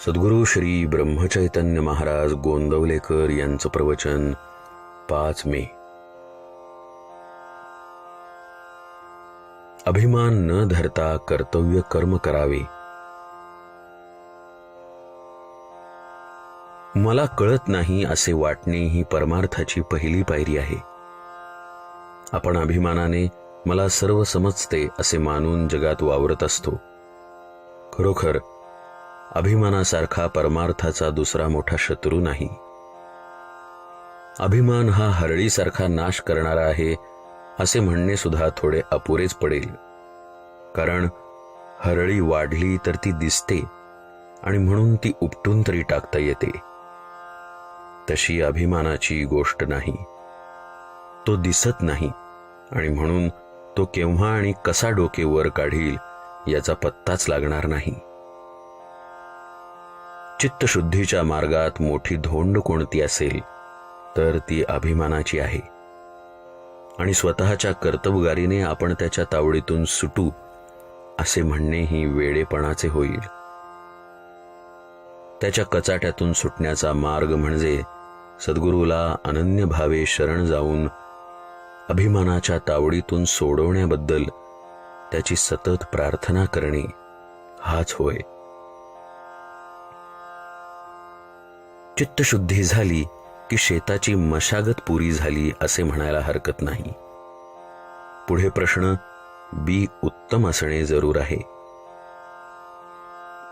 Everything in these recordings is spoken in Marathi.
सद्गुरु श्री ब्रह्मचैतन्य महाराज गोंदवलेकर यांचं प्रवचन 5 मे. अभिमान न धरता कर्तव्य कर्म करावे. मला कळत नाही असे वाटणे ही परमार्थाची पहिली पायरी आहे. आपण अभिमानाने मला सर्व समजते असे मानून जगात वावरत असतो. खरोखर अभिमानासारखा परमार्थाचा दुसरा मोठा शत्रू नाही. अभिमान हा हरळीसारखा नाश करणारा आहे असे म्हणणे सुद्धा थोडे अपुरेच पडेल. कारण हरळी वाढली तर ती दिसते आणि म्हणून ती उपटून तरी टाकता येते. तशी अभिमानाची गोष्ट नाही. तो दिसत नाही आणि म्हणून तो केव्हा आणि कसा डोके वर काढील याचा पत्ताच लागणार नाही. चित्तशुद्धीच्या मार्गात मोठी धोंड कोणती असेल तर ती अभिमानाची आहे. आणि स्वतःच्या कर्तबगारीने आपण त्याच्या तावडीतून सुटू असे म्हणणे ही वेडेपणाचे होईल. त्याच्या कचाट्यातून सुटण्याचा मार्ग म्हणजे सद्गुरूला अनन्य भावे शरण जाऊन अभिमानाच्या तावडीतून सोडवण्याबद्दल त्याची सतत प्रार्थना करणे हाच होय. चित्तशुद्धी झाली की शेताची मशागत पुरी झाली असे म्हणायला हरकत नाही. पुढे प्रश्न बी उत्तम असणे जरूर आहे.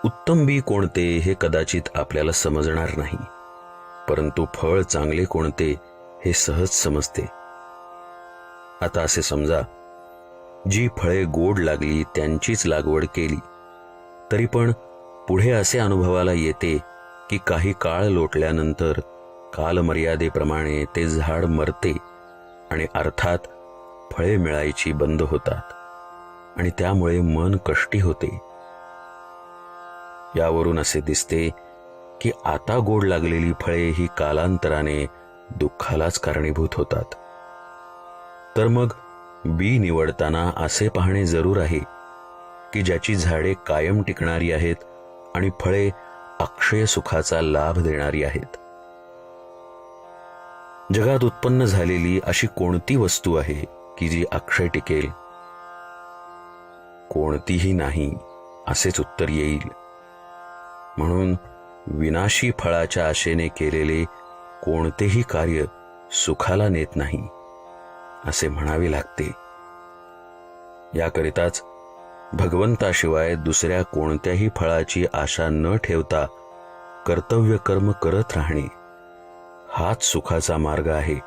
उत्तम बी कोणते हे कदाचित आपल्याला समजणार नाही, परंतु फळ चांगले कोणते हे सहज समजते. आता असे समजा, जी फळे गोड लागली त्यांचीच लागवड केली तरी पण पुढे असे अनुभवाला येते की काही काळ लोटल्यानंतर कालमर्यादेप्रमाणे ते झाड मरते आणि अर्थात फळे मिळायची बंद होतात आणि त्यामुळे मन कष्टी होते. यावरून असे दिसते की आता गोड लागलेली फळे ही कालांतराने दुःखालाच कारणीभूत होतात. तर मग बी निवडताना असे पाहणे जरूर आहे की ज्याची झाडे कायम टिकणारी आहेत आणि फळे अक्षय सुखाचा लाभ देणारी आहेत. जगात उत्पन्न झालेली अशी कोणती वस्तू आहे की जी अक्षय टिकेल? कोणतीही नाही असेच उत्तर येईल. म्हणून विनाशी फळाच्या आशेने केलेले कोणतेही कार्य सुखाला नेत नाही असे म्हणावे लागते. याकरिताच भगवंताशिवाय दुसऱ्या कोणत्याही फळाची आशा न ठेवता कर्तव्य कर्म करत राहणे हाच सुखाचा मार्ग आहे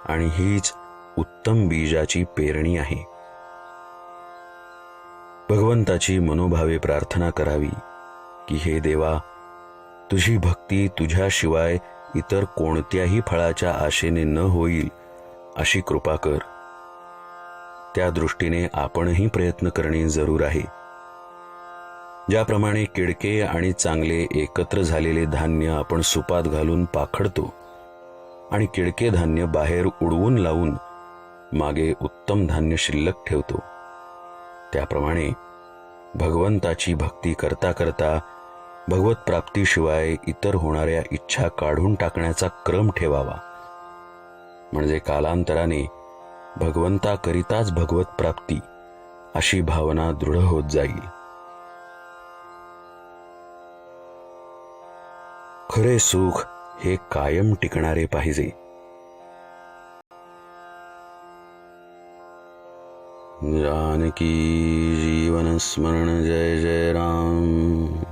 आणि हीच उत्तम बीजाची पेरणी आहे. भगवंताची मनोभावे प्रार्थना करावी की हे देवा, तुझी भक्ती तुझ्याशिवाय इतर कोणत्याही फळाच्या आशेने न होईल अशी कृपा कर. त्या दृष्टीने आपणही प्रयत्न करणे जरूर आहे. ज्याप्रमाणे किडके आणि चांगले एकत्र झालेले धान्य आपण सुपात घालून पाखडतो आणि किडके धान्य बाहेर उडवून लावून मागे उत्तम धान्य शिल्लक ठेवतो, त्याप्रमाणे भगवंताची भक्ती करता करता भगवत प्राप्तीशिवाय इतर होणाऱ्या इच्छा काढून टाकण्याचा क्रम ठेवावा. म्हणजे कालांतराने भगवंताकरिताच भगवत प्राप्ती अशी भावना दृढ होत जाईल. खरे सुख हे कायम टिकणारे पाहिजे. जानकी जीवन स्मरण जय जय राम.